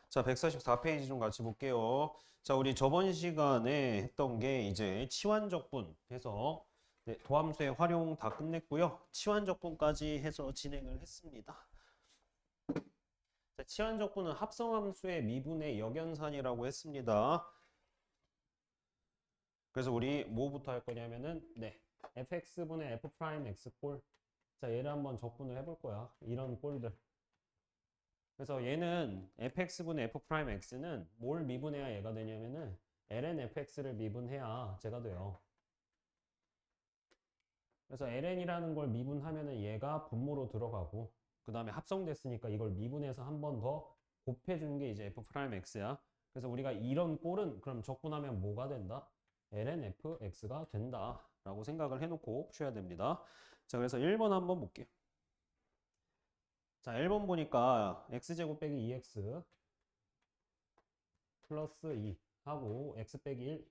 자, 144페이지 좀 같이 볼게요. 자, 우리 저번 시간에 했던 게 이제 치환적분 해서 네, 도함수의 활용 다 끝냈고요. 치환적분까지 해서 진행을 했습니다. 자, 치환적분은 합성함수의 미분의 역연산이라고 했습니다. 그래서 우리 뭐부터 할 거냐면은 네, fx분의 f 프라임 x 꼴. 자, 얘를 한번 적분을 해볼 거야. 이런 꼴들. 그래서 얘는 fx분의 f 프라임 x는 뭘 미분해야 얘가 되냐면은 ln fx를 미분해야 제가 돼요. 그래서 ln이라는 걸 미분하면은 얘가 분모로 들어가고 그 다음에 합성됐으니까 이걸 미분해서 한 번 더 곱해준 게 이제 f 프라임 x야. 그래서 우리가 이런 꼴은 그럼 적분하면 뭐가 된다? ln fx가 된다 라고 생각을 해놓고 푸셔야 됩니다. 자, 그래서 1번 한번 볼게요. 자, 1번 보니까 x제곱 빼기 2x 플러스 2 하고 x 빼기 1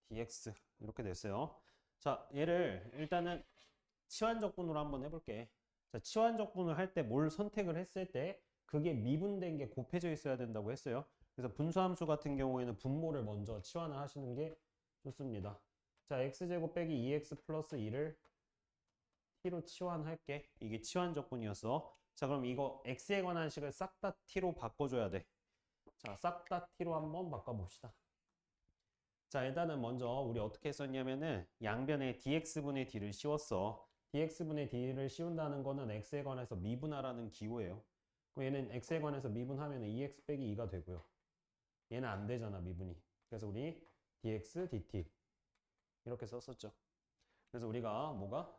dx 이렇게 됐어요. 자, 얘를 일단은 치환적분으로 한번 해볼게. 자, 치환적분을 할 때 뭘 선택을 했을 때 그게 미분된 게 곱해져 있어야 된다고 했어요. 그래서 분수함수 같은 경우에는 분모를 먼저 치환을 하시는 게 좋습니다. 자, x제곱 빼기 2x 플러스 2를 t로 치환할게. 이게 치환적분이었어. 자, 그럼 이거 x에 관한 식을 싹 다 t로 바꿔줘야 돼. 자, 싹 다 t로 한번 바꿔봅시다. 자, 일단은 먼저 우리 어떻게 썼냐면은 양변에 dx분의 d를 씌웠어. dx분의 d를 씌운다는 거는 x에 관해서 미분하라는 기호예요. 그럼 얘는 x에 관해서 미분하면 2x 빼기 2가 되고요. 얘는 안 되잖아, 미분이. 그래서 우리 dx, dt 이렇게 썼었죠. 그래서 우리가 뭐가?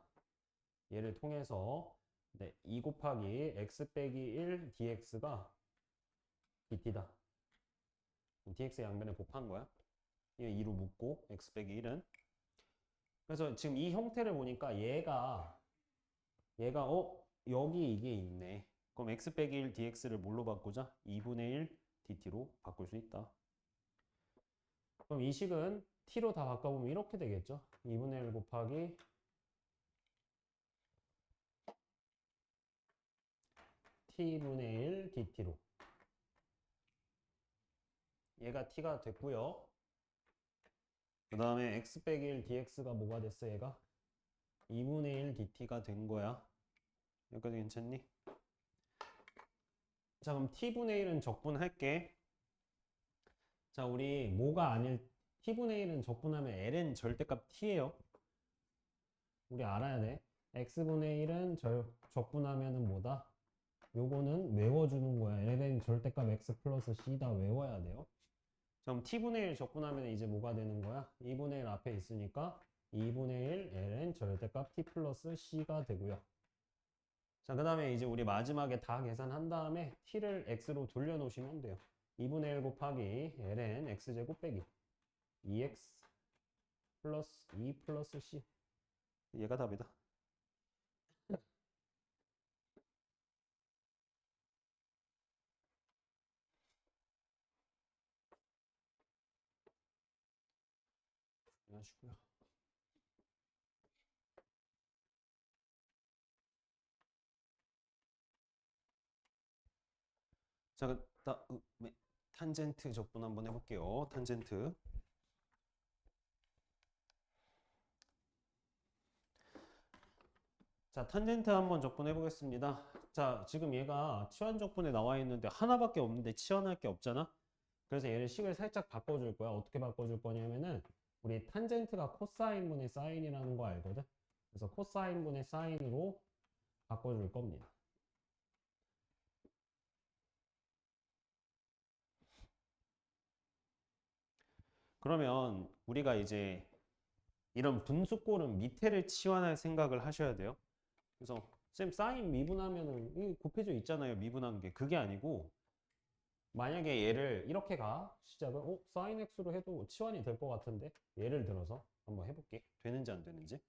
얘를 통해서 네, 2 곱하기 x 빼기 1 dx가 dt다. dx 양변에 곱한 거야. 얘 2로 묶고 x 빼기 1은 그래서 지금 이 형태를 보니까 얘가 여기 이게 있네. 그럼 x 빼기 1 dx를 뭘로 바꾸자? 2분의 1 dt로 바꿀 수 있다. 그럼 이 식은 t로 다 바꿔보면 이렇게 되겠죠? 2분의 1 곱하기 t분의 1 dt로 얘가 t가 됐고요. 그 다음에 x 빼기 1 dx가 뭐가 됐어 얘가? 2분의 1 dt가 된 거야. 여기까지 괜찮니? 자, 그럼 t분의 1은 적분할게. 자, 우리 뭐가 아닐 t분의 1은 적분하면 ln 절대값 t예요. 우리 알아야 돼. x분의 1은 적분하면은 뭐다? 요거는 외워주는 거야. ln 절대값 x 플러스 c다 외워야 돼요. 그럼 t분의 1 적분하면 이제 뭐가 되는 거야? 2분의 1 앞에 있으니까 2분의 1 ln 절대값 t 플러스 c가 되고요. 자, 그 다음에 이제 우리 마지막에 다 계산한 다음에 t를 x로 돌려놓으시면 돼요. 2분의 1 곱하기 ln x제곱 빼기 2x 플러스 2 플러스 c 얘가 답이다. 하시고요. 자, 탄젠트 적분 한번 해볼게요. 탄젠트. 자, 탄젠트 한번 적분해 보겠습니다. 자, 지금 얘가 치환 적분에 나와 있는데 하나밖에 없는데 치환할 게 없잖아. 그래서 얘를 식을 살짝 바꿔줄 거야. 어떻게 바꿔줄 거냐면은 우리 탄젠트가 코사인분의 사인이라는 거 알거든. 그래서 코사인분의 사인으로 바꿔줄 겁니다. 그러면 우리가 이제 이런 분수꼴은 밑에를 치환할 생각을 하셔야 돼요. 그래서 쌤 사인 미분하면은 이 곱해져 있잖아요. 미분한 게 그게 아니고 만약에 얘를 이렇게 가 시작을 사인 x로 해도 치환이 될 것 같은데 예를 들어서 한번 해볼게. 되는지 안 되는지.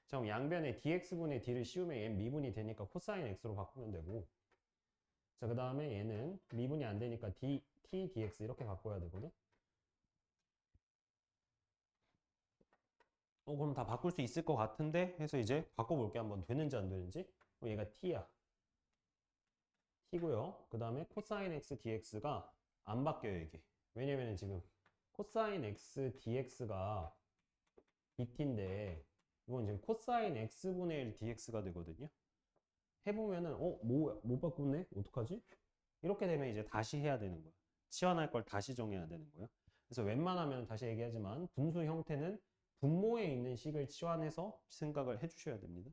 자, 그럼 양변에 dx분의 d를 씌우면 얘 미분이 되니까 코사인 x로 바꾸면 되고 자, 그 다음에 얘는 미분이 안 되니까 t dx 이렇게 바꿔야 되거든. 그럼 다 바꿀 수 있을 것 같은데 해서 이제 바꿔볼게. 한번 되는지 안 되는지. 얘가 t야. t고요. 그 다음에 코사인 x dx가 안 바뀌어요, 이게. 왜냐면은 지금 코사인 x dx가 dt인데 이건 지금 코사인 x분의 1 dx가 되거든요. 해보면은 못 바꾸네? 어떡하지? 이렇게 되면 이제 다시 해야 되는 거야. 치환할 걸 다시 정해야 되는 거예요. 그래서 웬만하면 다시 얘기하지만 분수 형태는 분모에 있는 식을 치환해서 생각을 해주셔야 됩니다.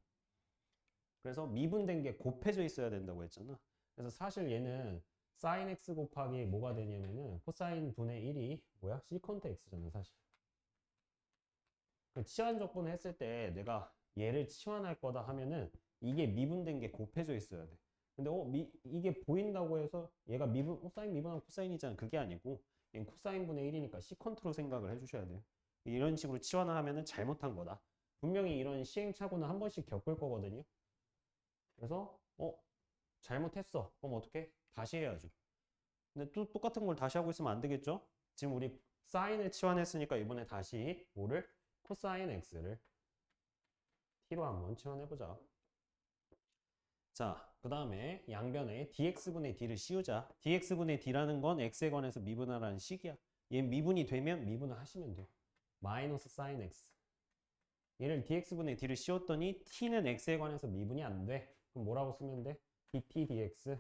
그래서 미분된 게 곱해져 있어야 된다고 했잖아. 그래서 사실 얘는 sin x 곱하기 뭐가 되냐면은 코사인 분의 1이 뭐야? 시컨트 x잖아, 사실. 그 치환 적분을 했을 때 내가 얘를 치환할 거다 하면은 이게 미분된 게 곱해져 있어야 돼. 근데 이게 보인다고 해서 얘가 사인 미분하면 코사인이잖아. 그게 아니고 얘는 코사인 분의 1이니까 시컨트로 생각을 해주셔야 돼요. 이런 식으로 치환을 하면은 잘못한 거다. 분명히 이런 시행착오는 한 번씩 겪을 거거든요. 그래서 잘못했어. 그럼 어떻게? 다시 해야죠. 근데 또 똑같은 걸 다시 하고 있으면 안 되겠죠? 지금 우리 사인을 치환했으니까 이번에 다시 뭐를? 코사인 x를 t로 한번 치환해보자. 자, 그 다음에 양변에 dx분의 d를 씌우자. dx분의 d라는 건 x에 관해서 미분하라는 식이야. 얘 미분이 되면 미분을 하시면 돼요. 마이너스 사인 x. 얘를 dx분의 d를 씌웠더니 t는 x에 관해서 미분이 안 돼. 그럼 뭐라고 쓰면 돼? dt dx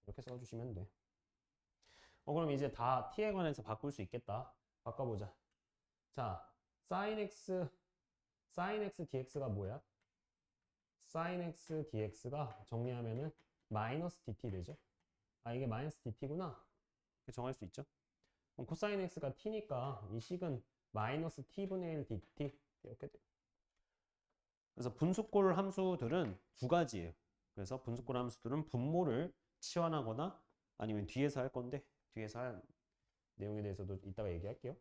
이렇게 써주시면 돼. 그럼 이제 다 t에 관해서 바꿀 수 있겠다. 바꿔보자. 자, sin x dx가 뭐야? sin x dx가 정리하면은 마이너스 dt 되죠? 이게 마이너스 dt구나. 이렇게 정할 수 있죠? 그럼 코사인 x가 t니까 이 식은 마이너스 t분의 1 dt 이렇게 돼요. 그래서 분수꼴 함수들은 두 가지예요. 그래서 분수꼴 함수들은 분모를 치환하거나 아니면 뒤에서 할 건데 뒤에서 할 내용에 대해서도 이따가 얘기할게요.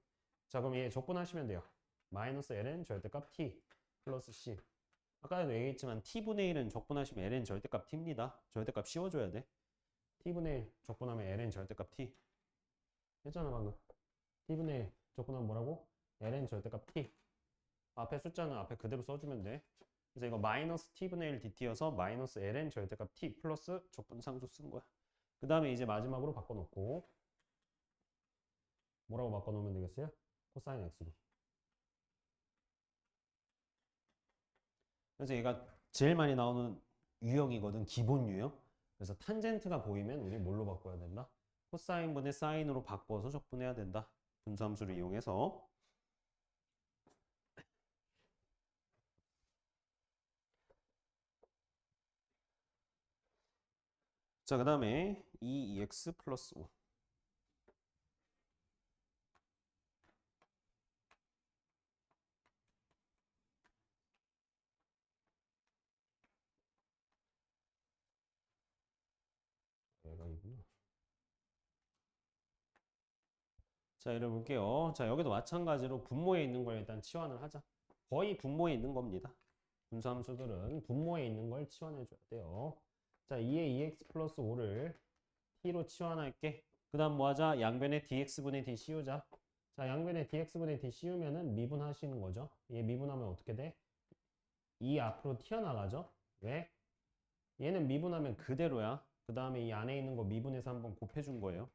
자, 그럼 얘 적분하시면 돼요. 마이너스 ln 절대값 t 플러스 c. 아까도 얘기했지만 t분의 1은 적분하시면 ln 절대값 t입니다. 절대값 씌워줘야 돼. t분의 1 적분하면 ln 절대값 t. 했잖아 방금. t분의 1 적분하면 뭐라고? ln 절대값 t. 앞에 숫자는 앞에 그대로 써주면 돼. 그래서 이거 마이너스 t분의 1 dt여서 마이너스 ln 절대값 t 플러스 적분상수 쓴 거야. 그 다음에 이제 마지막으로 바꿔놓고 뭐라고 바꿔놓으면 되겠어요? 코사인 x로. 그래서 얘가 제일 많이 나오는 유형이거든. 기본 유형. 그래서 탄젠트가 보이면 우리 뭘로 바꿔야 된다? 코사인분의 사인으로 바꿔서 적분해야 된다. 분수함수를 이용해서. 자, 그 다음에 2x 플러스 5. 얘가 이구나. 자, 이래볼게요. 자, 여기도 마찬가지로 분모에 있는 걸 일단 치환을 하자. 거의 분모에 있는 겁니다. 분수함수들은 분모에 있는 걸 치환해줘야 돼요. 자, 2에 2x 플러스 5를 t로 치환할게. 그 다음 뭐 하자? 양변에 dx분의 d 씌우자. 자, 양변에 dx분의 d 씌우면은 미분하시는 거죠. 얘 미분하면 어떻게 돼? 2 앞으로 튀어나가죠. 왜? 얘는 미분하면 그대로야. 그 다음에 이 안에 있는 거 미분해서 한번 곱해준 거예요.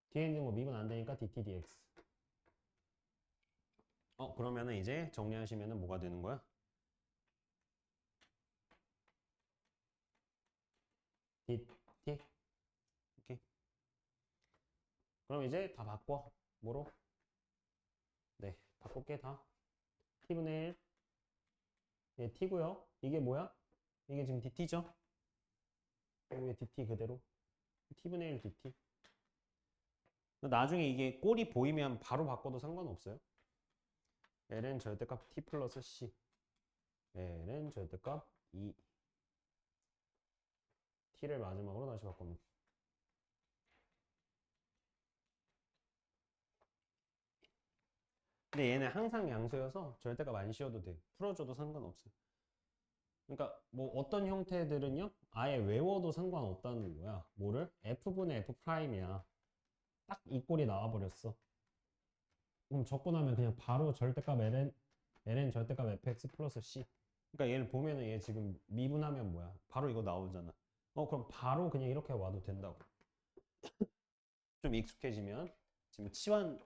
뒤에 있는 거 미분 안 되니까 dt dx. 그러면은 이제 정리하시면은 뭐가 되는 거야? dt. 오케이. 그럼 이제 다 바꿔. 뭐로? 네, 바꿀게 다. t분의 1. 얘 t고요. 이게 뭐야? 이게 지금 dt죠? 이게 dt 그대로. t분의 1 dt. 나중에 이게 꼴이 보이면 바로 바꿔도 상관없어요. ln 절대값 t 플러스 c. ln 절대값 2. t를 마지막으로 다시 바꿔놓고. 근데 얘는 항상 양수여서 절대값 안 씌워도 돼. 풀어줘도 상관없어요. 그러니까 뭐 어떤 형태들은요 아예 외워도 상관없다는 거야. 뭐를? f분의 f'이야. 딱 이 꼴이 나와버렸어. 그럼 적분하면 그냥 바로 절대값 ln 절대값 fx 플러스 c 그러니까 얘를 보면은 얘 지금 미분하면 뭐야? 바로 이거 나오잖아. 그럼 바로 그냥 이렇게 와도 된다고. 좀 익숙해지면 지금 치환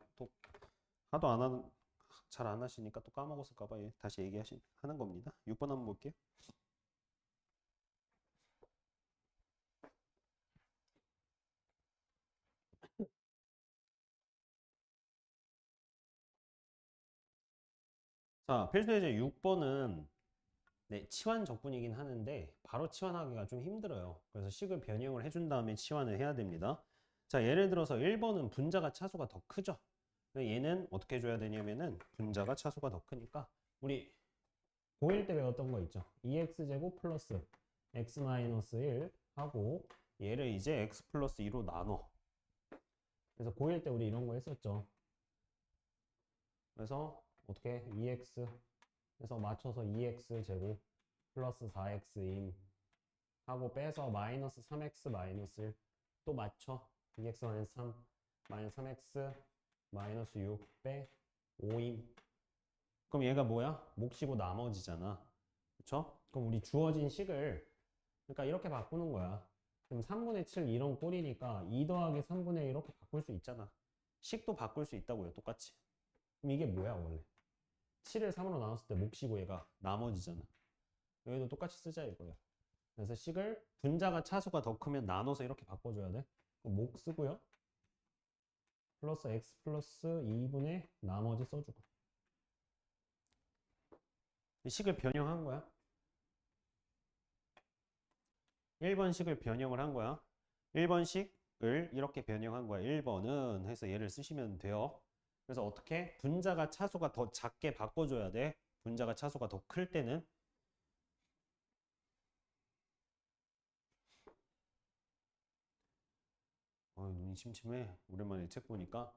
하도 안 하는 잘 안 하시니까 또 까먹었을까 봐 다시 하는 겁니다. 6번 한번 볼게요. 자, 필수 예제 6번은 네, 치환 적분이긴 하는데 바로 치환하기가 좀 힘들어요. 그래서 식을 변형을 해준 다음에 치환을 해야 됩니다. 자, 예를 들어서 1번은 분자가 차수가 더 크죠. 얘는 어떻게 해줘야 되냐면은 분자가 차수가 더 크니까 우리 고1 때 배웠던 거 있죠. 2x제곱 플러스 x 마이너스 1 하고 얘를 이제 x 플러스 2로 나눠. 그래서 고1 때 우리 이런 거 했었죠. 그래서 어떻게 2x 해서 맞춰서 2x 제곱 플러스 4x임 하고 빼서 마이너스 3x 마이너스 1 또 맞춰 2x 마이너스 3 마이너스 3x 마이너스 6 빼 5임. 그럼 얘가 뭐야? 몫이고 나머지잖아. 그쵸? 그럼 우리 주어진 식을 그러니까 이렇게 바꾸는 거야. 그럼 3분의 7 이런 꼴이니까 2 더하기 3분의 1 이렇게 바꿀 수 있잖아. 식도 바꿀 수 있다고요. 똑같이. 그럼 이게 뭐야 원래? 7을 3으로 나눴을 때 몫이고 얘가 나머지잖아. 여기도 똑같이 쓰자 이거야. 그래서 식을 분자가 차수가 더 크면 나눠서 이렇게 바꿔줘야 돼. 그럼 몫 쓰고요. 플러스 x 플러스 2분의 나머지 써주고. 식을 변형한 거야. 1번식을 변형을 한 거야. 1번식을 이렇게 변형한 거야. 1번은 해서 얘를 쓰시면 돼요. 그래서 어떻게? 분자가 차수가 더 작게 바꿔줘야 돼. 분자가 차수가 더 클 때는. 눈이 침침해. 오랜만에 책 보니까.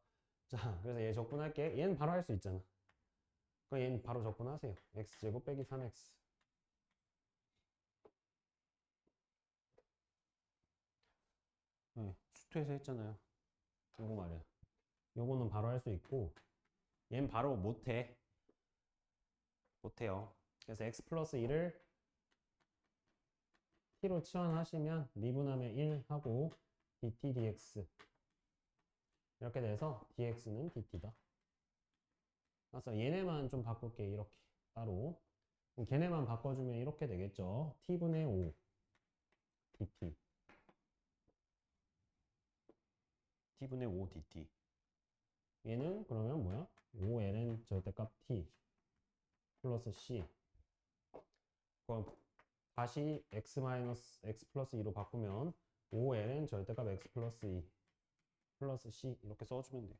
자, 그래서 얘 적분할게. 얘는 바로 할 수 있잖아. 그럼 얘는 바로 적분하세요. x제곱 빼기 3x. 네, 수투에서 했잖아요. 요거 말이야. 요거는 바로 할 수 있고 얘는 바로 못해. 못해요. 그래서 x 플러스 2를 t로 치환하시면 미분하면 1 하고 dt dx 이렇게 돼서 dx는 dt다. 그래서 얘네만 좀 바꿀게. 이렇게 따로. 그럼 걔네만 바꿔주면 이렇게 되겠죠. t분의 5 dt t분의 5 dt 얘는 그러면 뭐야? 5ln 절대값 t 플러스 c. 그럼 다시 x 마이너스 x 플러스 2로 바꾸면 5ln 절대값 x 플러스 2 플러스 c 이렇게 써주면 돼요.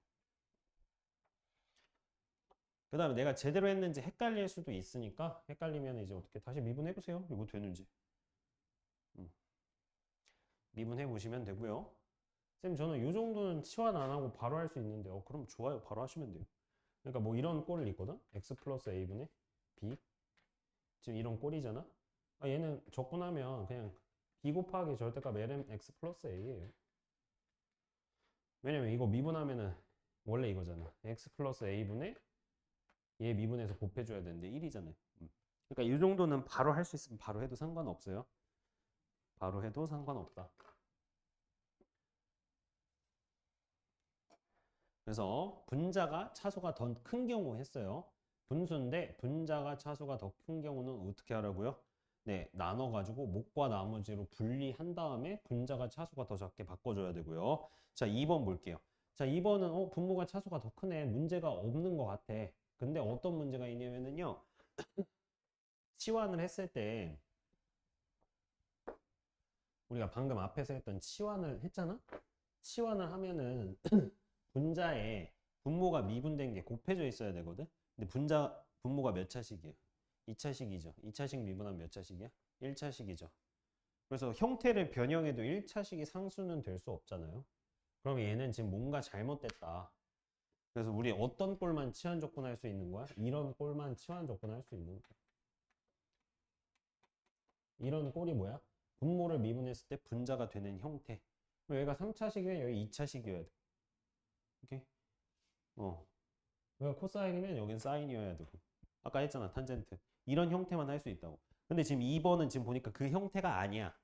그 다음에 내가 제대로 했는지 헷갈릴 수도 있으니까 헷갈리면 이제 어떻게 다시 미분해 보세요. 이거 되는지. 미분해 보시면 되고요. 쌤 저는 이 정도는 치환 안 하고 바로 할 수 있는데 그럼 좋아요. 바로 하시면 돼요. 그러니까 뭐 이런 꼴이 있거든. x 플러스 a분의 b 지금 이런 꼴이잖아. 얘는 적분하면 그냥 b 곱하기 절대값 ln x 플러스 a예요. 왜냐면 이거 미분하면은 원래 이거잖아. x 플러스 a분의 얘 미분해서 곱해줘야 되는데 1이잖아요. 그러니까 이 정도는 바로 할 수 있으면 바로 해도 상관없어요. 바로 해도 상관없다. 그래서 분자가 차수가 더 큰 경우 했어요. 분수인데 분자가 차수가 더 큰 경우는 어떻게 하라고요? 네, 나눠가지고 목과 나머지로 분리한 다음에 분자가 차수가 더 작게 바꿔줘야 되고요. 자, 2번 볼게요. 자, 2번은 분모가 차수가 더 크네. 문제가 없는 것 같아. 근데 어떤 문제가 있냐면요. 치환을 했을 때 우리가 방금 앞에서 했던 치환을 했잖아? 치환을 하면은 분자에 분모가 미분된 게 곱해져 있어야 되거든? 근데 분모가 몇 차식이에요? 2차식이죠. 2차식 미분하면 몇 차식이야? 1차식이죠. 그래서 형태를 변형해도 1차식이 상수는 될 수 없잖아요. 그럼 얘는 지금 뭔가 잘못됐다. 그래서 우리 어떤 꼴만 치환 적분할 수 있는 거야? 이런 꼴만 치환 적분할 수 있는 거야. 이런 꼴이 뭐야? 분모를 미분했을 때 분자가 되는 형태. 여기가 3차식이면 여기 2차식이어야 돼. 오케이? 여기가 코사인이면 여긴 사인이어야 되고. 아까 했잖아, 탄젠트. 이런 형태만 할 수 있다고. 근데 지금 2번은 지금 보니까 그 형태가 아니야.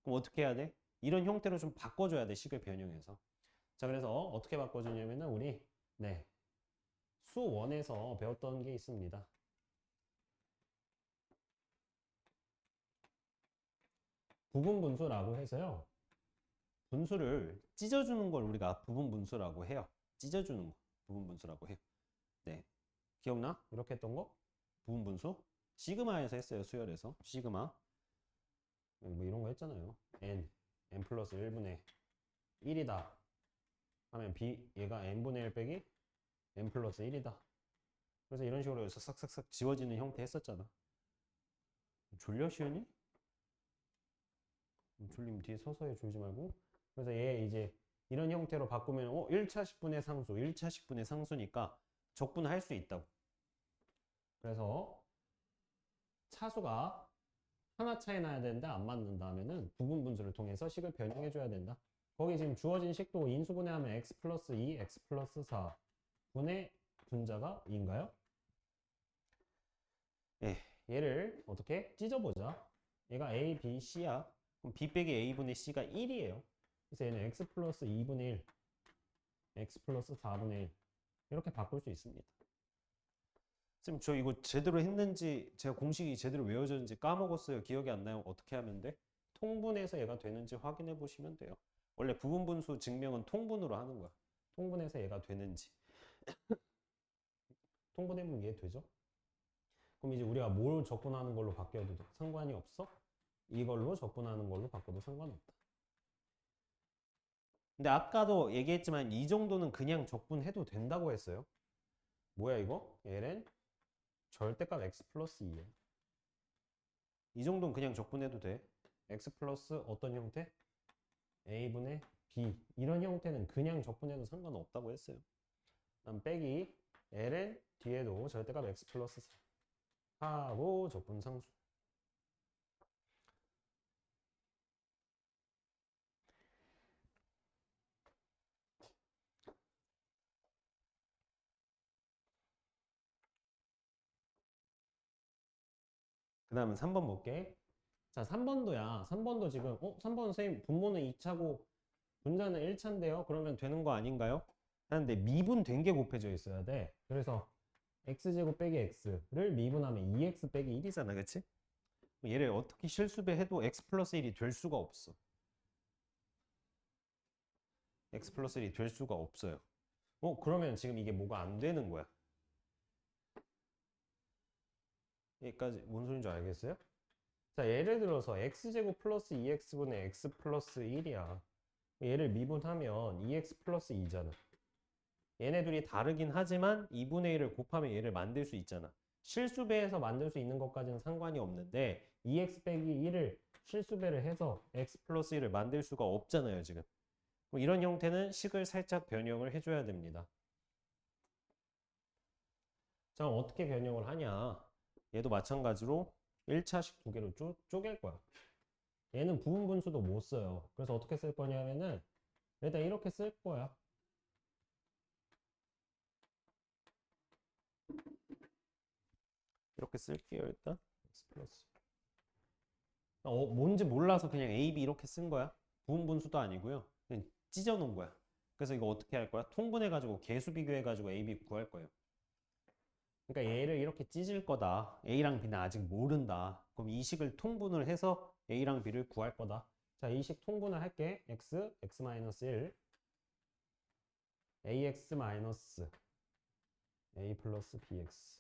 그럼 어떻게 해야 돼? 이런 형태로 좀 바꿔줘야 돼, 식을 변형해서. 자, 그래서 어떻게 바꿔주냐면은 우리 수원에서 배웠던 게 있습니다. 부분분수라고 해서요. 분수를 찢어주는 걸 우리가 부분분수라고 해요. 찢어주는 거 부분분수라고 해요. 네, 기억나? 이렇게 했던 거 부분분수 시그마에서 했어요. 수열에서 시그마 뭐 이런 거 했잖아요. n 플러스 1분의 1이다 하면 얘가 n분의 1 빼기 n 플러스 1이다. 그래서 이런 식으로 해서 싹싹싹 지워지는 형태 했었잖아. 졸려 시연이? 졸리면 뒤에 서서히 졸지 말고. 그래서 얘 이제 이런 형태로 바꾸면 1차 식분의 상수, 1차 식분의 상수니까 적분할 수 있다고. 그래서 차수가 하나 차이 나야 되는데 안 맞는다 하면은 부분 분수를 통해서 식을 변형해 줘야 된다. 거기 지금 주어진 식도 인수분해하면 x 플러스 2, x 플러스 4 분의 분자가 2인가요? 예, 얘를 어떻게 찢어보자. 얘가 a, b, c야. 그럼 b 빼기 a분의 c가 1이에요. 그래서 얘는 x 플러스 2분의 1, x 플러스 4분의 1 이렇게 바꿀 수 있습니다. 쌤, 저 이거 제대로 했는지 제가 공식이 제대로 외워졌는지 까먹었어요. 기억이 안 나요. 어떻게 하면 돼? 통분해서 얘가 되는지 확인해 보시면 돼요. 원래 부분분수 증명은 통분으로 하는 거야. 통분해서 얘가 되는지. 통분해보면 이해되죠? 그럼 이제 우리가 뭘 적분하는 걸로 바뀌어도 상관이 없어? 이걸로 적분하는 걸로 바꿔도 상관없다. 근데 아까도 얘기했지만 이 정도는 그냥 적분해도 된다고 했어요. 뭐야 이거? ln 절대값 x 플러스 2야. 이 정도는 그냥 적분해도 돼. x 플러스 어떤 형태? a분의 b. 이런 형태는 그냥 적분해도 상관없다고 했어요. 그다음 빼기 ln 뒤에도 절대값 x 플러스 4 하고 적분상수. 그 다음은 3번 볼게. 자, 3번도야. 3번도 지금 3번 선생님 분모는 2차고 분자는 1차인데요. 그러면 되는 거 아닌가요? 하는데 미분된 게 곱해져 있어야 돼. 그래서 x제곱 빼기 x를 미분하면 2x 빼기 1이잖아. 그치? 얘를 어떻게 실수배해도 x 플러스 1이 될 수가 없어. x 플러스 1이 될 수가 없어요. 그러면 지금 이게 뭐가 안 되는 거야. 여기까지 뭔 소리인 줄 알겠어요? 자, 예를 들어서 x제곱 플러스 2x분의 x 플러스 1이야. 얘를 미분하면 2x 플러스 2잖아. 얘네 둘이 다르긴 하지만 2분의 1을 곱하면 얘를 만들 수 있잖아. 실수배해서 만들 수 있는 것까지는 상관이 없는데 2x 빼기 1을 실수배를 해서 x 플러스 1을 만들 수가 없잖아요, 지금. 이런 형태는 식을 살짝 변형을 해줘야 됩니다. 자, 그럼 어떻게 변형을 하냐? 얘도 마찬가지로 1차식 두 개로 쪼갤 거야. 얘는 부분분수도 못 써요. 그래서 어떻게 쓸 거냐면은 일단 이렇게 쓸 거야. 이렇게 쓸게요, 일단. x 플러스. 뭔지 몰라서 그냥 a, b 이렇게 쓴 거야. 부분분수도 아니고요. 그냥 찢어 놓은 거야. 그래서 이거 어떻게 할 거야? 통분해가지고 개수 비교해가지고 a, b 구할 거예요. 그러니까 얘를 이렇게 찢을 거다. a랑 b는 아직 모른다. 그럼 이 식을 통분을 해서 a랑 b를 구할 거다. 자, 이 식 통분을 할게. x, x-1, ax 마이너스 a 플러스 bx.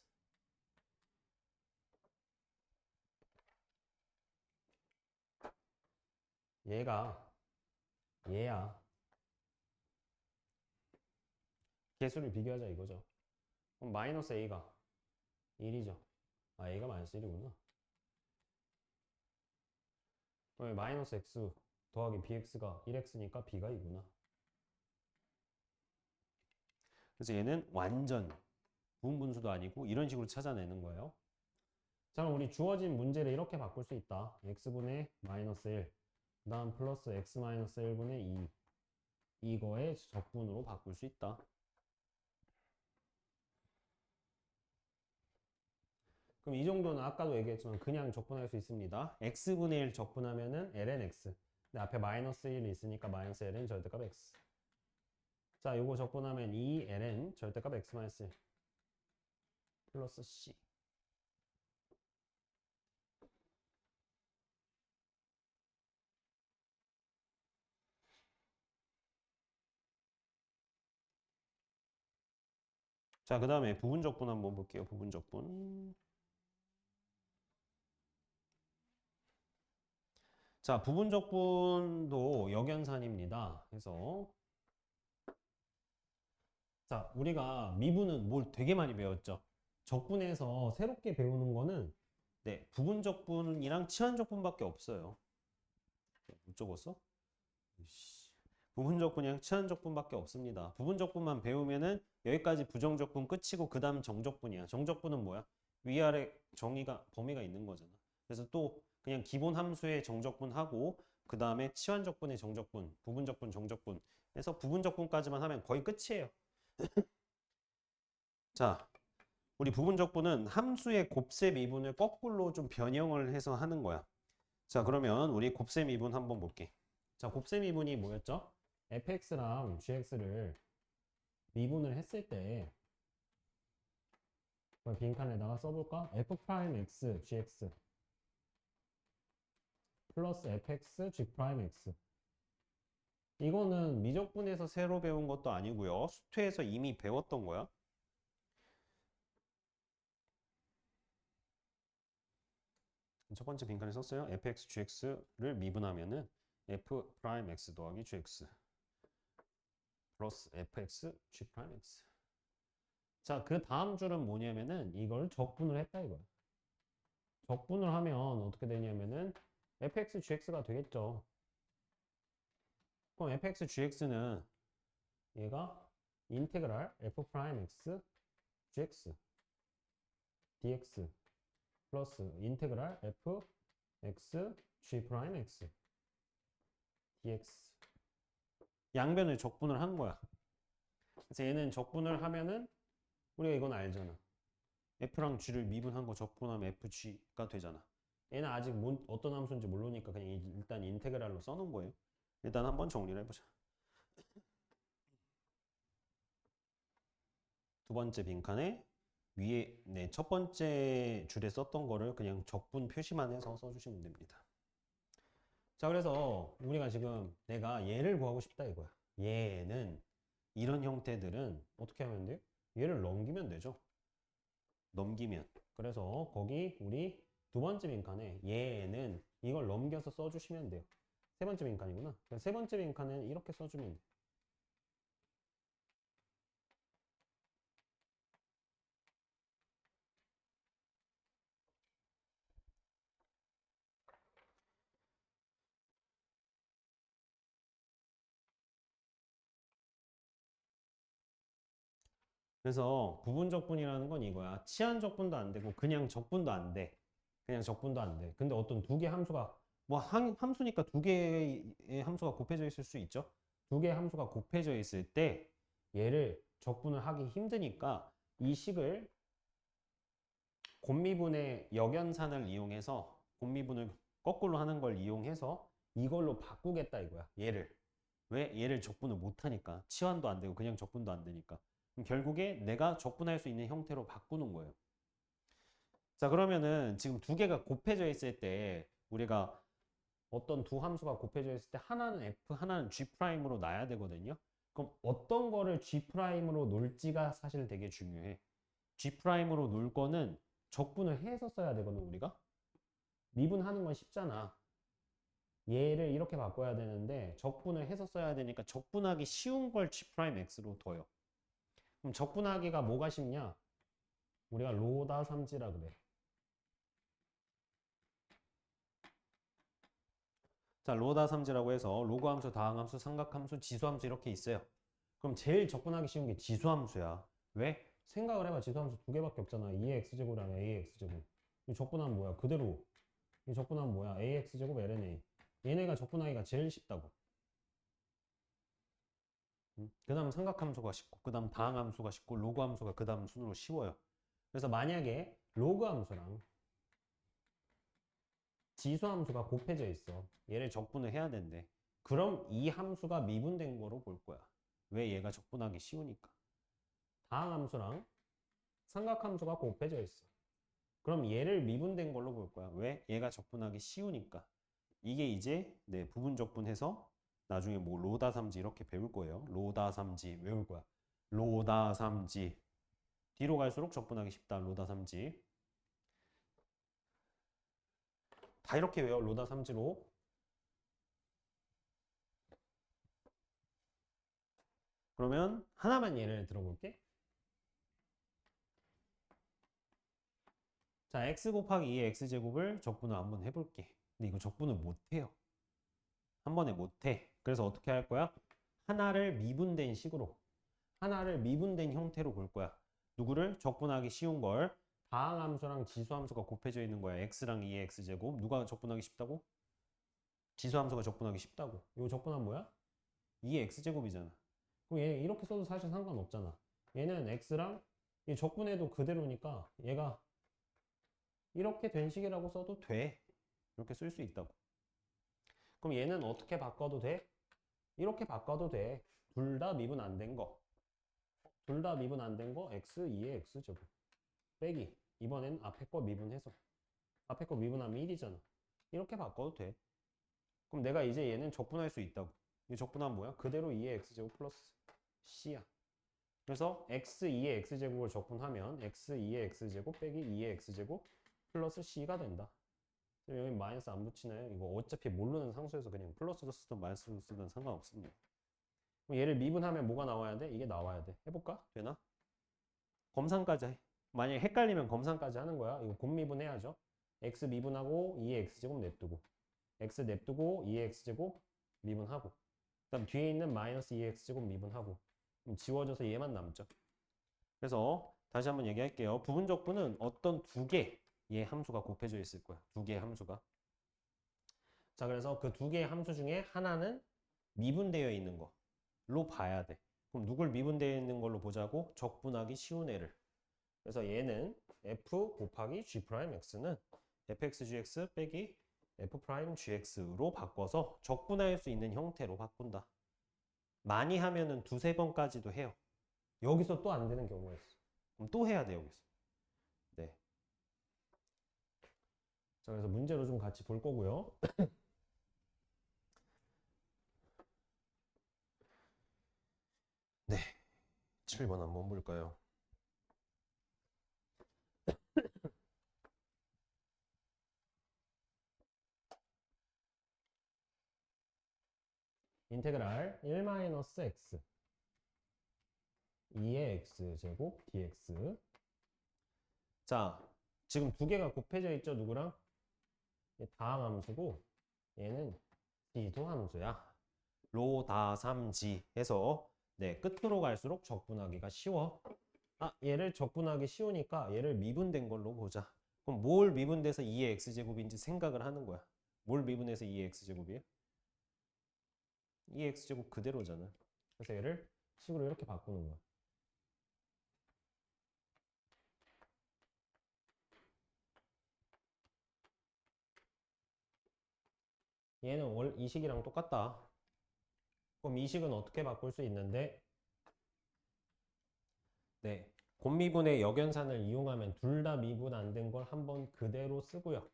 얘야. 개수를 비교하자 이거죠. 그럼 마이너스 a가 1이죠. 아, a가 마이너스 1이구나. 그럼 마이너스 x 더하기 bx가 1x니까 b가 2구나. 그래서 얘는 완전 부분분수도 아니고 이런 식으로 찾아내는 거예요. 자, 그럼 우리 주어진 문제를 이렇게 바꿀 수 있다. x분의 마이너스 1, 그 다음 플러스 x 마이너스 1분의 2. 이거의 적분으로 바꿀 수 있다. 그럼 이 정도는 아까도 얘기했지만 그냥 적분할 수 있습니다. x분의 1 적분하면은 ln x. 근데 앞에 마이너스 1이 있으니까 마이너스 ln 절대값 x. 자, 요거 적분하면 2ln 절대값 x 마이너스 1 플러스 c. 자, 그 다음에 부분적분 한번 볼게요. 부분적분. 자, 부분적분도 역연산입니다. 그래서 자, 우리가 미분은 뭘 되게 많이 배웠죠. 적분에서 새롭게 배우는 거는 네, 부분적분이랑 치환적분밖에 없어요. 못 적었어? 부분적분이랑 치환적분밖에 없습니다. 부분적분만 배우면은 여기까지 부정적분 끝이고 그 다음 정적분이야. 정적분은 뭐야? 위아래 범위가 있는 거잖아. 그래서 또 그냥 기본 함수의 정적분 하고 그 다음에 치환적분의 정적분, 부분적분, 정적분 해서 부분적분까지만 하면 거의 끝이에요. 자, 우리 부분적분은 함수의 곱셈 미분을 거꾸로 좀 변형을 해서 하는 거야. 자, 그러면 우리 곱셈 미분 한번 볼게. 자, 곱셈 미분이 뭐였죠? fx랑 gx를 미분을 했을 때 빈칸에다가 써볼까? f'x gx 플러스 fx g'x. 이거는 미적분에서 새로 배운 것도 아니고요. 수투에서 이미 배웠던 거야. 첫 번째 빈칸에 썼어요. fx gx를 미분하면은 f'x 더하기 gx 플러스 fx g'x. 자, 그 다음 줄은 뭐냐면은 이걸 적분을 했다 이거야. 적분을 하면 어떻게 되냐면은 fx gx가 되겠죠. 그럼 fx gx는 얘가 인테그랄 f'x gx dx 플러스 인테그랄 fx g'x dx. 양변을 적분을 한 거야. 그래서 얘는 적분을 하면은 우리가 이건 알잖아. f랑 g를 미분한 거 적분하면 fg가 되잖아. 얘는 아직 어떤 함수인지 모르니까 그냥 일단 인테그랄로 써놓은 거예요. 일단 한번 정리를 해보자. 두 번째 빈칸에 위에 첫 번째 줄에 썼던 거를 그냥 적분 표시만 해서 써주시면 됩니다. 자, 그래서 우리가 지금 내가 얘를 구하고 싶다 이거야. 얘는 이런 형태들은 어떻게 하면 돼요? 얘를 넘기면 되죠. 넘기면. 그래서 거기 우리 두 번째 빈칸에 얘는 이걸 넘겨서 써주시면 돼요. 세 번째 빈칸이구나. 세 번째 빈칸은 이렇게 써주면 돼. 그래서 부분적분이라는 건 이거야. 치환적분도 안 되고 그냥 적분도 안 돼. 그냥 적분도 안 돼. 근데 어떤 두 개 함수가 뭐 함수니까 두 개의 함수가 곱해져 있을 수 있죠. 두 개의 함수가 곱해져 있을 때 얘를 적분을 하기 힘드니까 이 식을 곱미분의 역연산을 이용해서 곱미분을 거꾸로 하는 걸 이용해서 이걸로 바꾸겠다 이거야. 얘를. 왜? 얘를 적분을 못하니까. 치환도 안 되고 그냥 적분도 안 되니까. 그럼 결국에 내가 적분할 수 있는 형태로 바꾸는 거예요. 자, 그러면은 지금 두 개가 곱해져 있을 때 우리가 어떤 두 함수가 곱해져 있을 때 하나는 f, 하나는 g'으로 놔야 되거든요. 그럼 어떤 거를 g'으로 놓을지가 사실 되게 중요해. g'으로 놓을 거는 적분을 해서 써야 되거든, 우리가. 미분하는 건 쉽잖아. 얘를 이렇게 바꿔야 되는데 적분을 해서 써야 되니까 적분하기 쉬운 걸 g'x로 둬요. 그럼 적분하기가 뭐가 쉽냐? 우리가 로다 삼지라 그래. 자, 로다 삼지라고 해서 로그 함수, 다항 함수, 삼각 함수, 지수 함수 이렇게 있어요. 그럼 제일 접근하기 쉬운 게 지수 함수야. 왜? 생각을 해봐. 지수 함수 두 개밖에 없잖아. 2x제곱이랑 ax제곱. 이 적분하면 뭐야? 그대로. 이 적분하면 뭐야? ax제곱 ln a. 얘네가 적분하기가 제일 쉽다고. 그 다음 삼각 함수가 쉽고, 그 다음 다항 함수가 쉽고, 로그 함수가 그 다음 순으로 쉬워요. 그래서 만약에 로그 함수랑 지수 함수가 곱해져 있어. 얘를 적분을 해야 된대. 그럼 이 함수가 미분된 거로 볼 거야. 왜? 얘가 적분하기 쉬우니까. 다항 함수랑 삼각 함수가 곱해져 있어. 그럼 얘를 미분된 걸로 볼 거야. 왜? 얘가 적분하기 쉬우니까. 이게 이제 부분 적분해서 나중에 뭐 로다 삼지 이렇게 배울 거예요. 로다 삼지 외울 거야. 로다 삼지. 뒤로 갈수록 적분하기 쉽다. 로다 삼지. 다 이렇게 외워. 로다 삼지로. 그러면 하나만 예를 들어볼게. 자, x 곱하기 2의 x제곱을 적분을 한번 해볼게. 근데 이거 적분을 못해요. 한 번에 못해. 그래서 어떻게 할 거야? 하나를 미분된 식으로, 하나를 미분된 형태로 볼 거야. 누구를? 적분하기 쉬운 걸. 다항 함수랑 지수 함수가 곱해져 있는 거야. x랑 2의 x제곱. 누가 적분하기 쉽다고? 지수 함수가 적분하기 쉽다고. 이거 적분하면 뭐야? 2의 x제곱이잖아. 그럼 얘 이렇게 써도 사실 상관없잖아. 얘는 x랑 이 적분해도 그대로니까 얘가 이렇게 된 식이라고 써도 돼. 이렇게 쓸 수 있다고. 그럼 얘는 어떻게 바꿔도 돼? 이렇게 바꿔도 돼. 둘 다 미분 안 된 거. 둘 다 미분 안 된 거 x 2의 x제곱 빼기. 이번엔 앞에 거 미분해서. 앞에 거 미분하면 1이잖아. 이렇게 바꿔도 돼. 그럼 내가 이제 얘는 적분할 수 있다고. 이 적분하면 뭐야? 그대로 2의 x제곱 플러스 c야. 그래서 x 2의 x제곱을 적분하면 x 2의 x제곱 빼기 2의 x제곱 플러스 c가 된다. 여기 마이너스 안 붙이나요? 이거 어차피 모르는 상수에서 그냥 플러스로 쓰든 마이너스로 쓰든 상관없습니다. 그럼 얘를 미분하면 뭐가 나와야 돼? 이게 나와야 돼. 해볼까? 되나? 검산까지 해. 만약에 헷갈리면 검산까지 하는 거야. 이거 곱미분해야죠. x 미분하고 2의 x제곱 냅두고 x 냅두고 2의 x제곱 미분하고 그다음 뒤에 있는 마이너스 2의 x제곱 미분하고 그럼 지워져서 얘만 남죠. 그래서 다시 한번 얘기할게요. 부분적분은 어떤 두 개의 함수가 곱해져 있을 거야. 두 개의 함수가. 자, 그래서 그 두 개의 함수 중에 하나는 미분되어 있는 걸로 봐야 돼. 그럼 누굴 미분되어 있는 걸로 보자고? 적분하기 쉬운 애를. 그래서 얘는 f 곱하기 g 프라임 x는 fxgx 빼기 f 프라임 gx로 바꿔서 적분할 수 있는 형태로 바꾼다. 많이 하면은 두세 번까지도 해요. 여기서 또 안 되는 경우가 있어. 그럼 또 해야 돼, 여기서. 네. 자, 그래서 문제로 좀 같이 볼 거고요. 네. 7번 한번 볼까요? 인테그랄 1-x 2의 x제곱 dx. 자, 지금 두 개가 곱해져 있죠, 누구랑? 다항 함수고 얘는 지수 함수야. 로다 삼지 해서 끝으로 갈수록 적분하기가 쉬워. 얘를 적분하기 쉬우니까 얘를 미분된 걸로 보자. 그럼 뭘 미분돼서 2의 x제곱인지 생각을 하는 거야. 뭘 미분해서 2의 x제곱이에요? 2의 x제곱 그대로잖아. 그래서 얘를 식으로 이렇게 바꾸는 거야. 얘는 이 식이랑 똑같다. 그럼 이 식은 어떻게 바꿀 수 있는데? 네, 곱미분의 역연산을 이용하면 둘 다 미분 안 된 걸 한번 그대로 쓰고요.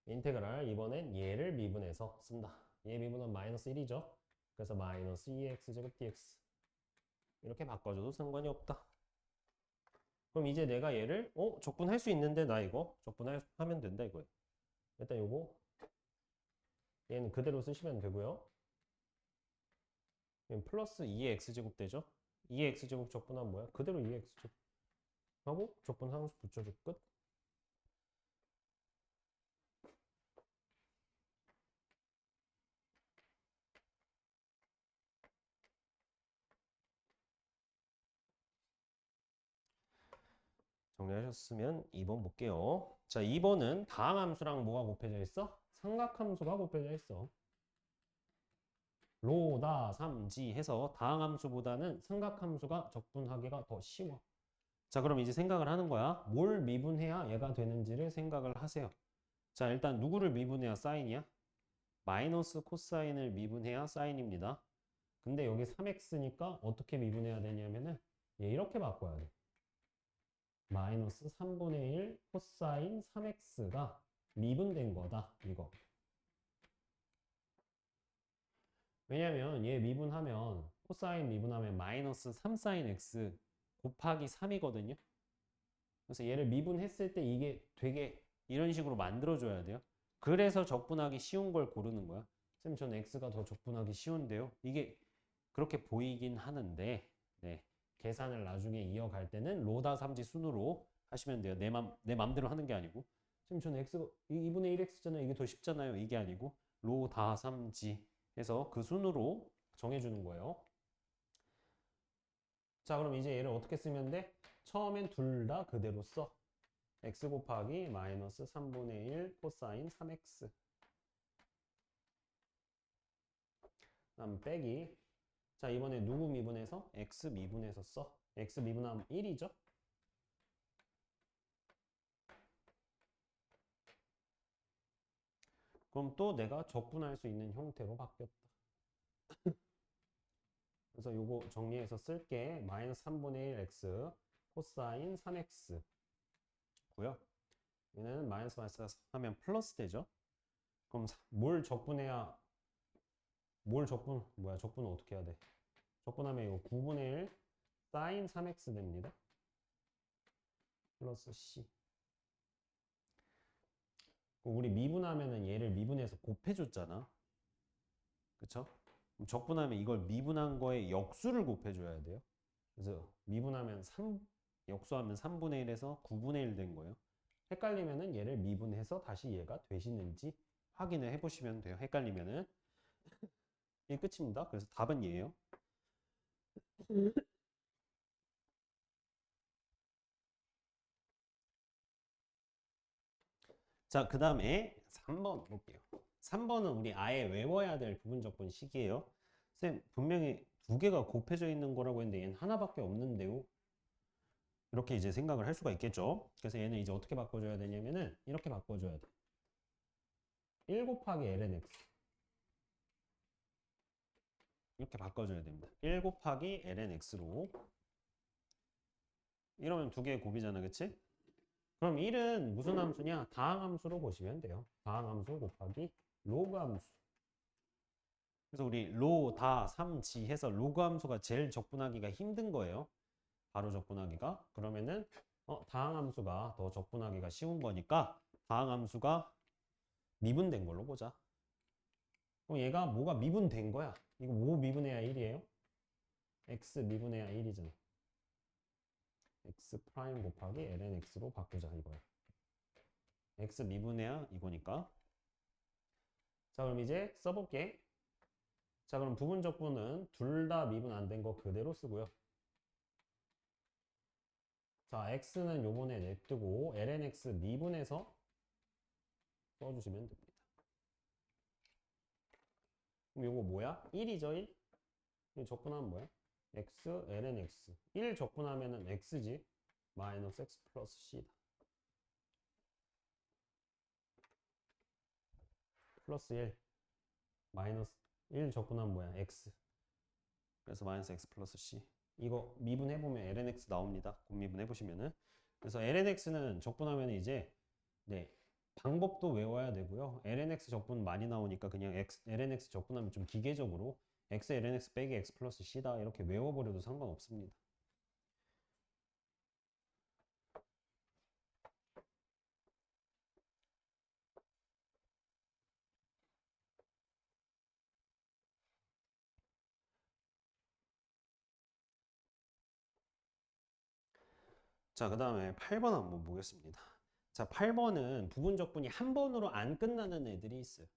인테그랄 이번엔 얘를 미분해서 쓴다. 얘 미분은 마이너스 1이죠. 그래서 마이너스 2x제곱 dx 이렇게 바꿔줘도 상관이 없다. 그럼 이제 내가 얘를 적분할 수 있는데 나 이거 적분하면 된다 이거예요. 일단 요거 얘는 그대로 쓰시면 되고요. 플러스 2의 x제곱 되죠? 2의 x제곱 적분하면 뭐야? 그대로 2의 x제곱 하고 적분 상수 붙여줘. 끝. 정리하셨으면 2번 볼게요. 자, 2번은 다항함수랑 뭐가 곱해져 있어? 삼각함수가 곱해져 있어. 로다 삼지 해서 다항함수보다는 삼각함수가 적분하기가 더 쉬워. 자, 그럼 이제 생각을 하는 거야. 뭘 미분해야 얘가 되는지를 생각을 하세요. 자, 일단 누구를 미분해야 사인이야? 마이너스 코사인을 미분해야 사인입니다. 근데 여기 3x니까 어떻게 미분해야 되냐면은 얘 이렇게 바꿔야 돼. 마이너스 3분의 1 코사인 3x가 미분된 거다. 이거. 왜냐면 얘 미분하면 코사인 미분하면 마이너스 3 사인 x 곱하기 3이거든요. 그래서 얘를 미분했을 때 이게 되게 이런 식으로 만들어줘야 돼요. 그래서 적분하기 쉬운 걸 고르는 거야. 쌤, 전 x가 더 적분하기 쉬운데요. 이게 그렇게 보이긴 하는데, 네. 계산을 나중에 이어갈 때는 로다 삼지 순으로 하시면 돼요. 내 맘대로 하는 게 아니고. 쌤, 전 x가 2분의 1x잖아요. 이게 더 쉽잖아요. 이게 아니고 로다 삼지 해서 그 순으로 정해주는 거예요. 자, 그럼 이제 얘를 어떻게 쓰면 돼? 처음엔 둘 다 그대로 써. x 곱하기 마이너스 3분의 1 코사인 3x. 다음 빼기. 자, 이번에 누구 미분해서? x 미분해서 써. x 미분하면 1이죠? 그럼 또 내가 적분할 수 있는 형태로 바뀌었다. 그래서 요거 정리해서 쓸게. 마이너스 3분의 1 x 코사인 3x 고요. 얘는 마이너스 마이너스 하면 플러스 되죠? 그럼 적분은 어떻게 해야 돼? 적분하면 이거 9분의 1 사인 3x 됩니다. 플러스 c. 우리 미분하면은 얘를 미분해서 곱해줬잖아. 그쵸? 그럼 적분하면 이걸 미분한 거에 역수를 곱해줘야 돼요. 그래서 미분하면 역수하면 3분의 1에서 9분의 1 된 거예요. 헷갈리면은 얘를 미분해서 다시 얘가 되시는지 확인을 해보시면 돼요. 헷갈리면은. 이게 끝입니다. 그래서 답은 얘예요. 자, 그 다음에 3번 볼게요. 3번은 우리 아예 외워야 될 부분적분 식이에요. 쌤, 분명히 두 개가 곱해져 있는 거라고 했는데 얘는 하나밖에 없는데요. 이렇게 이제 생각을 할 수가 있겠죠. 그래서 얘는 이제 어떻게 바꿔줘야 되냐면은 이렇게 바꿔줘야 돼. 1 곱하기 ln x. 이렇게 바꿔줘야 됩니다. 1 곱하기 ln x로. 이러면 두 개의 곱이잖아, 그치? 그럼 1은 무슨 함수냐? 다항함수로 보시면 돼요. 다항함수 곱하기 로그 함수. 그래서 우리 로, 다, 삼, 지 해서 로그 함수가 제일 적분하기가 힘든 거예요. 바로 적분하기가. 그러면은 다항함수가 더 적분하기가 쉬운 거니까 다항함수가 미분된 걸로 보자. 그럼 얘가 뭐가 미분된 거야? 이거 뭐 미분해야 1이에요? x 미분해야 1이잖아. x 프라임 곱하기 ln x로 바꾸자 이거야. x 미분해야 이거니까. 자, 그럼 이제 써볼게. 자, 그럼 부분적분은 둘 다 미분 안 된 거 그대로 쓰고요. 자, x는 요번에 냅두고 ln x 미분해서 써주시면 됩니다. 그럼 요거 뭐야? 1이죠, 1? 이 적분하면 뭐야? x ln x. 1 적분하면은 x지. 마이너스 x 플러스 c다. 플러스 1. 마이너스 1 적분하면 뭐야? x. 그래서 마이너스 x 플러스 c. 이거 미분해보면 ln x 나옵니다. 곱미분해보시면은. 그래서 ln x는 적분하면 이제, 네. 방법도 외워야 되고요. ln x 적분 많이 나오니까 그냥 ln x 적분하면 좀 기계적으로 x ln x 빼기 x 플러스 c다. 이렇게 외워버려도 상관없습니다. 자, 그 다음에 8번 한번 보겠습니다. 자, 8번은 부분 적분이 한 번으로 안 끝나는 애들이 있어요.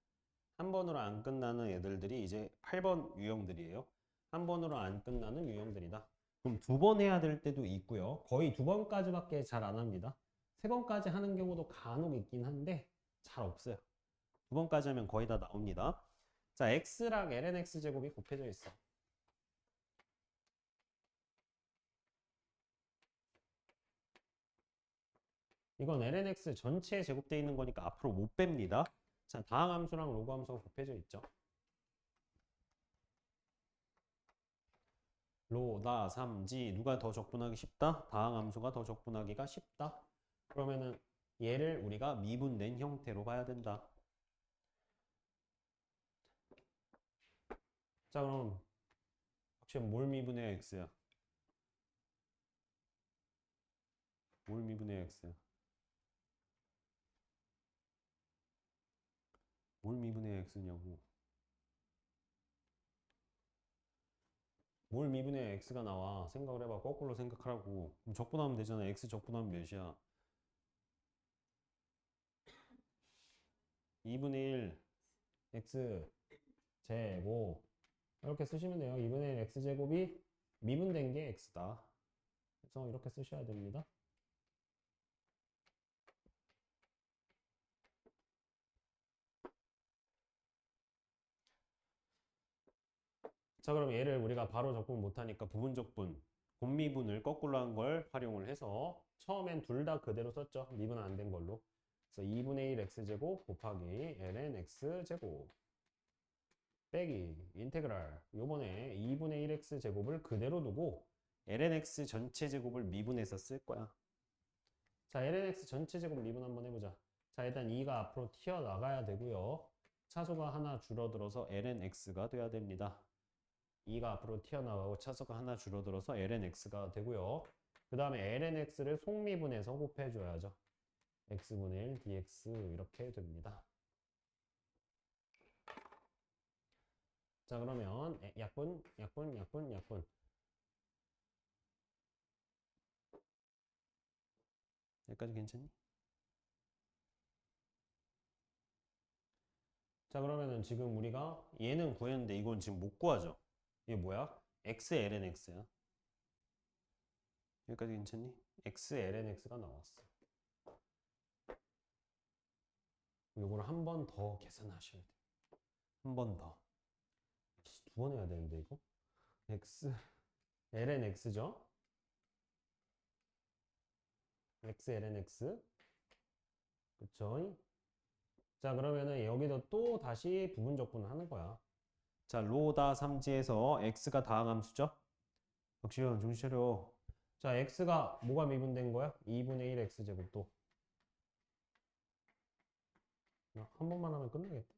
한 번으로 안 끝나는 애들이 이제 8번 유형들이에요. 한 번으로 안 끝나는 유형들이다. 그럼 두 번 해야 될 때도 있고요. 거의 두 번까지밖에 잘 안 합니다. 세 번까지 하는 경우도 간혹 있긴 한데 잘 없어요. 두 번까지 하면 거의 다 나옵니다. 자, x랑 ln x 제곱이 곱해져 있어. 이건 lnx 전체에 제곱되어 있는 거니까 앞으로 못 뺍니다. 자, 다항함수랑 로그함수가 곱해져 있죠. 로, 나, 삼, 지 누가 더 적분하기 쉽다? 다항함수가 더 적분하기가 쉽다. 그러면은 얘를 우리가 미분된 형태로 봐야 된다. 자, 그럼 확실히 뭘 미분해야 x야? 뭘 미분해야 x야? 뭘 미분해야 x냐고. 뭘 미분해야 x가 나와? 생각을 해봐. 거꾸로 생각하라고. 그럼 적분하면 되잖아. x 적분하면 몇이야? 2분의 1 x 제곱 이렇게 쓰시면 돼요. 2분의 1 x제곱이 미분된 게 x다. 그래서 이렇게 쓰셔야 됩니다. 자, 그럼 얘를 우리가 바로 적분 못하니까 부분적분, 곱미분을 거꾸로 한 걸 활용을 해서 처음엔 둘 다 그대로 썼죠. 미분 안 된 걸로. 그래서 2분의 1 x제곱 곱하기 ln x제곱 빼기 인테그랄. 요번에 2분의 1 x제곱을 그대로 두고 ln x 전체 제곱을 미분해서 쓸 거야. 자, ln x 전체 제곱 미분 한번 해보자. 자, 일단 2가 앞으로 튀어나가야 되고요. 차수가 하나 줄어들어서 ln x가 돼야 됩니다. 2가 앞으로 튀어나가고 차수가 하나 줄어들어서 ln x가 되고요. 그 다음에 ln x를 속미분해서 곱해줘야죠. x분의 1 dx 이렇게 됩니다. 자, 그러면 약분 여기까지 괜찮니? 자, 그러면은 지금 우리가 얘는 구했는데 이건 지금 못 구하죠. 이게 뭐야? x ln x야. 여기까지 괜찮니? x ln x가 나왔어. 요거를 한 번 더 계산하셔야 돼. 한 번 더. 두 번 해야 되는데 이거? x ln x죠? x ln x 그쵸? 자, 그러면은 여기도 또 다시 부분적분을 하는 거야. 자, 로다 삼지에서 x가 다항함수죠? 박시현 정신 차려. 자, x가 뭐가 미분된 거야? 2분의 1 x제곱 또. 한 번만 하면 끝나겠다.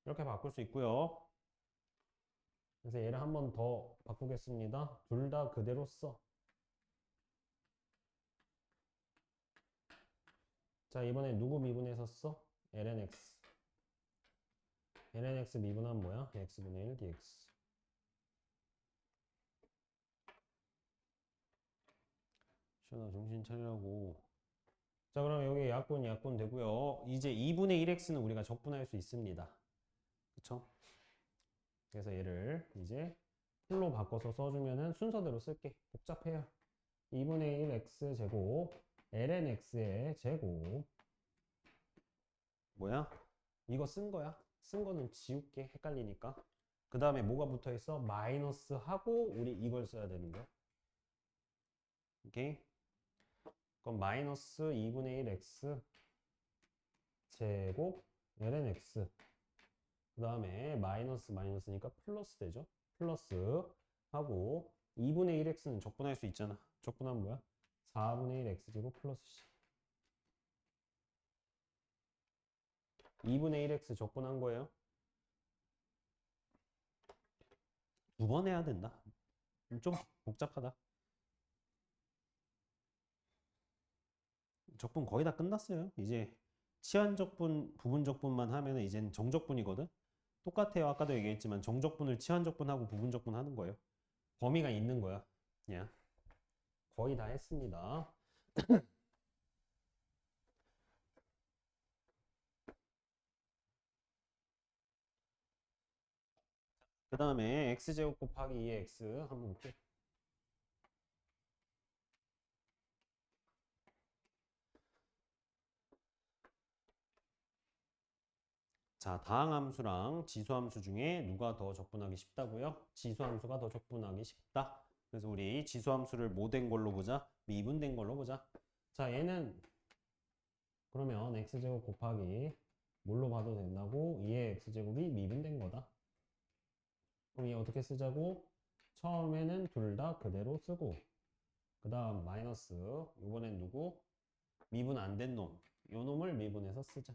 이렇게 바꿀 수 있고요. 그래서 얘를 한 번 더 바꾸겠습니다. 둘 다 그대로 써. 자, 이번에 누구 미분해서 써? ln x. ln x 미분하면 뭐야? x분의 1 dx. 시원아 정신 차리라고. 자, 그럼 여기 약분 되고요. 이제 2분의 1x는 우리가 적분할 수 있습니다. 그쵸? 그래서 얘를 이제 풀로 바꿔서 써주면은 순서대로 쓸게. 복잡해요. 2분의 1 x제곱 ln x의 제곱 뭐야? 이거 쓴 거야. 쓴 거는 지울게. 헷갈리니까. 그 다음에 뭐가 붙어 있어? 마이너스 하고 우리 이걸 써야 되는 거야. 오케이? 그럼 마이너스 2분의 1 x 제곱 ln x 그 다음에 마이너스니까 플러스 되죠. 플러스 하고 2분의 1x는 적분할 수 있잖아. 적분하면 뭐야? 4분의 1 x제곱 플러스 c 2분의 1x 적분한 거예요. 두 번 해야 된다. 좀 복잡하다. 적분 거의 다 끝났어요. 이제 치환적분, 부분적분만 하면 이젠 정적분이거든. 똑같아요. 아까도 얘기했지만 정적분을 치환적분하고 부분적분 하는 거예요. 범위가 있는 거야. 그냥 거의 다 했습니다. 그 다음에 x제곱 곱하기 2x 한번 볼게. 자, 다항함수랑 지수함수 중에 누가 더 적분하기 쉽다고요? 지수함수가 더 적분하기 쉽다. 그래서 우리 지수함수를 뭐 된 걸로 보자? 미분된 걸로 보자. 자, 얘는 그러면 x제곱 곱하기 뭘로 봐도 된다고? 2의 x제곱이 미분된 거다. 그럼 얘 어떻게 쓰자고? 처음에는 둘 다 그대로 쓰고 그 다음 마이너스 이번엔 누구? 미분 안 된 놈. 요 놈을 미분해서 쓰자.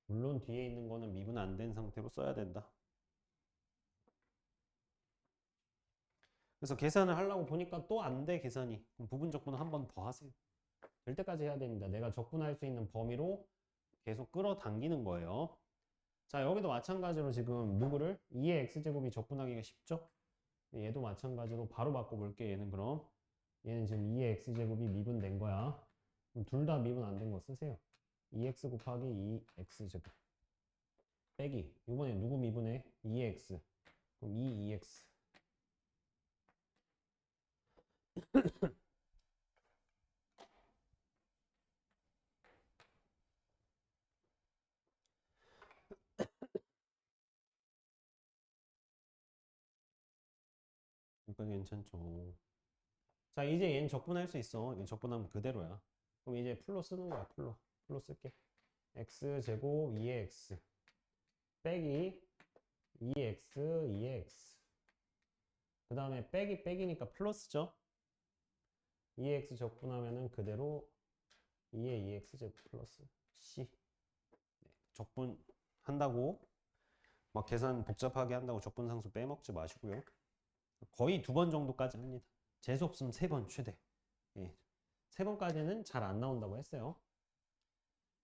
물론 뒤에 있는 거는 미분 안 된 상태로 써야 된다. 그래서 계산을 하려고 보니까 또 안 돼, 계산이. 그럼 부분 적분을 한 번 더 하세요. 될 때까지 해야 됩니다. 내가 적분할 수 있는 범위로 계속 끌어당기는 거예요. 자, 여기도 마찬가지로 지금 누구를? 2의 x제곱이 적분하기가 쉽죠? 얘도 마찬가지로 바로 바꿔볼게, 얘는 그럼. 얘는 지금 2의 x제곱이 미분된 거야. 그럼 둘 다 미분 안 된 거 쓰세요. 2x 곱하기 2x제곱. 빼기. 이번에 누구 미분해? 2x. 그럼 2x. 여기까지 괜찮죠. 자, 이제 얘는 적분할 수 있어. 얘 적분하면 그대로야. 그럼 이제 풀로 쓰는 거야, 풀로. 풀로 쓸게. x제곱 2x 빼기 2x 2x 그 다음에 빼기 빼기니까 플러스죠. 2x 적분하면은 그대로 2의 2x 제곱 플러스 c. 네, 적분 한다고 막 계산 복잡하게 한다고 적분 상수 빼먹지 마시고요. 거의 2번 정도까지 합니다. 재수 없으면 3번 최대. 예. 3번까지는 잘 안 나온다고 했어요.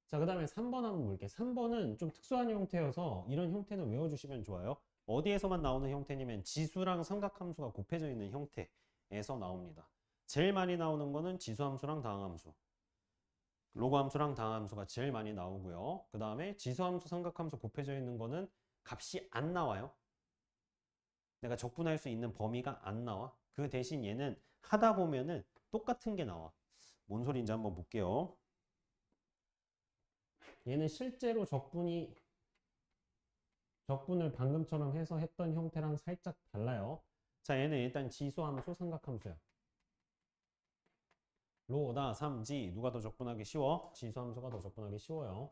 자, 그 다음에 3번 한번 볼게요. 3번은 좀 특수한 형태여서 이런 형태는 외워주시면 좋아요. 어디에서만 나오는 형태냐면 지수랑 삼각함수가 곱해져 있는 형태에서 나옵니다. 제일 많이 나오는 거는 지수함수랑 다항함수. 로그함수랑 다항함수가 제일 많이 나오고요. 그 다음에 지수함수, 삼각함수 곱해져 있는 거는 값이 안 나와요. 내가 적분할 수 있는 범위가 안 나와. 그 대신 얘는 하다 보면은 똑같은 게 나와. 뭔 소리인지 한번 볼게요. 얘는 실제로 적분을 방금처럼 해서 했던 형태랑 살짝 달라요. 자, 얘는 일단 지수함수, 삼각함수야. 로다, 삼지, 누가 더 적분하기 쉬워? 지수함수가 더 적분하기 쉬워요.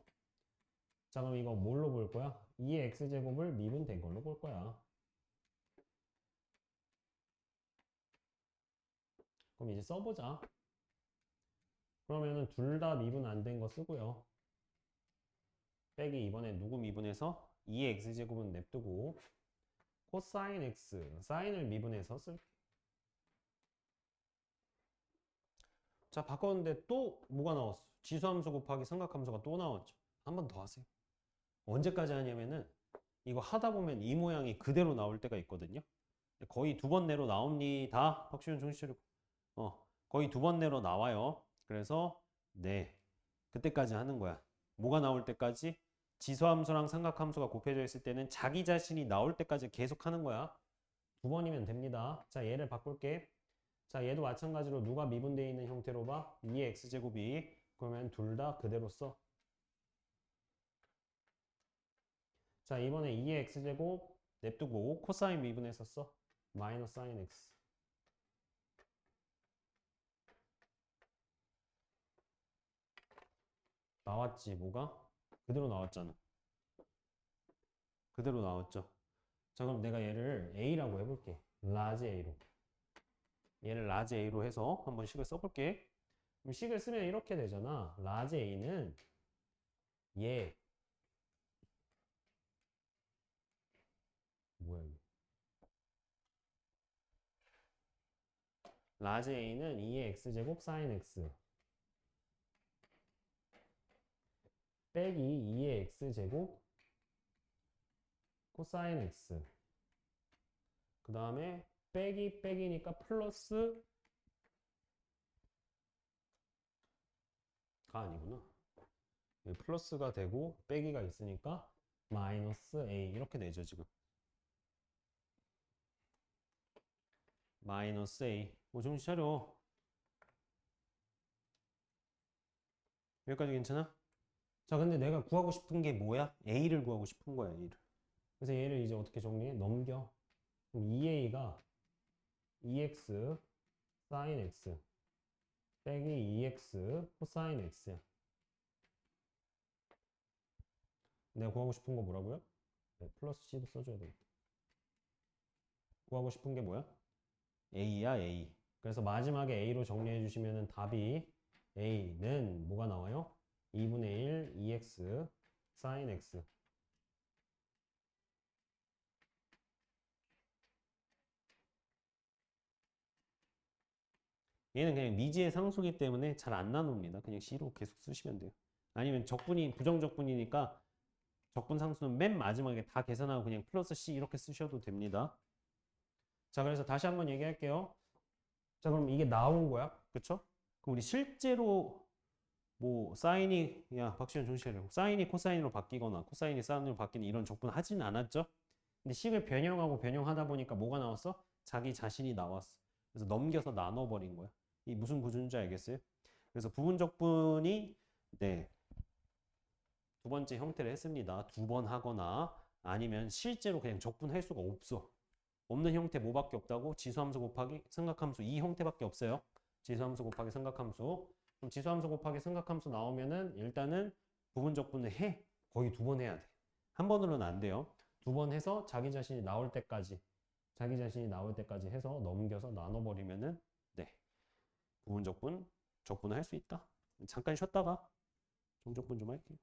자, 그럼 이거 뭘로 볼 거야? 2의 x제곱을 미분된 걸로 볼 거야. 그럼 이제 써보자. 그러면은 둘 다 미분 안 된 거 쓰고요. 빼기 이번에 누구 미분해서 2의 x제곱은 냅두고 코사인 x, 사인을 미분해서 쓸게. 자, 바꿨는데 또 뭐가 나왔어? 지수함수 곱하기 삼각함수가 또 나왔죠. 한 번 더 하세요. 언제까지 하냐면은 이거 하다 보면 이 모양이 그대로 나올 때가 있거든요. 거의 2번 내로 나옵니다. 박시윤 정신 차리고. 거의 2번 내로 나와요. 그래서 네, 그때까지 하는 거야. 뭐가 나올 때까지? 지수함수랑 삼각함수가 곱해져 있을 때는 자기 자신이 나올 때까지 계속 하는 거야. 2번이면 됩니다. 자, 얘를 바꿀게. 자, 얘도 마찬가지로 누가 미분되어 있는 형태로 봐? 2의 x제곱이. 그러면 둘 다 그대로 써. 자, 이번에 2의 x제곱 냅두고 코사인 미분해서 써. 마이너스 사인 x. 나왔지, 뭐가? 그대로 나왔잖아. 그대로 나왔죠. 자, 그럼 내가 얘를 a라고 해볼게. 라지 a로. 얘를 라지 a로 해서 한번 식을 써볼게. 그럼 식을 쓰면 이렇게 되잖아. 라지 a는 얘 뭐야 이게? 라지 a는 2의 x제곱 사인 x 빼기 2의 x제곱 코사인 x 그 다음에 빼기 빼기니까 플러스가 아니구나. 플러스가 되고 빼기가 있으니까 마이너스 a 이렇게 되죠 지금. 마이너스 a. 뭐 정신 차려. 여기까지 괜찮아? 자, 근데 내가 구하고 싶은 게 뭐야? a를 구하고 싶은 거야, a를. 그래서 얘를 이제 어떻게 정리해? 넘겨. 그럼 2a가 2x sin x 빼기 2x 코사인 x야. 내가 구하고 싶은 거 뭐라고요? 네, 플러스 c도 써줘야 되겠다. 구하고 싶은 게 뭐야? a야 a. 그래서 마지막에 a로 정리해 주시면은 답이 a는 뭐가 나와요? 2분의 1 2x sin x. 얘는 그냥 미지의 상수기 때문에 잘 안 나눕니다. 그냥 c로 계속 쓰시면 돼요. 아니면 적분이 부정적분이니까 적분 상수는 맨 마지막에 다 계산하고 그냥 플러스 c 이렇게 쓰셔도 됩니다. 자, 그래서 다시 한번 얘기할게요. 자, 그럼 이게 나온 거야. 그쵸? 그럼 우리 실제로 뭐 사인이 야 박시현 정시하려고 사인이 코사인으로 바뀌거나 코사인이 사인으로 바뀌는 이런 적분 하진 않았죠. 근데 식을 변형하고 변형하다 보니까 뭐가 나왔어? 자기 자신이 나왔어. 그래서 넘겨서 나눠버린 거야. 이 무슨 구조인지 알겠어요? 그래서 부분적분이 네, 두 번째 형태를 했습니다. 두 번 하거나 아니면 실제로 그냥 적분할 수가 없어. 없는 형태 뭐밖에 없다고? 지수함수 곱하기 삼각함수 이 형태밖에 없어요. 지수함수 곱하기 삼각함수. 그럼 지수함수 곱하기 삼각함수 나오면은 일단은 부분적분을 해. 거의 두 번 해야 돼. 한 번으로는 안 돼요. 두 번 해서 자기 자신이 나올 때까지 해서 넘겨서 나눠버리면은 네. 부분적분 적분을 할 수 있다. 잠깐 쉬었다가 정적분 좀 할게요.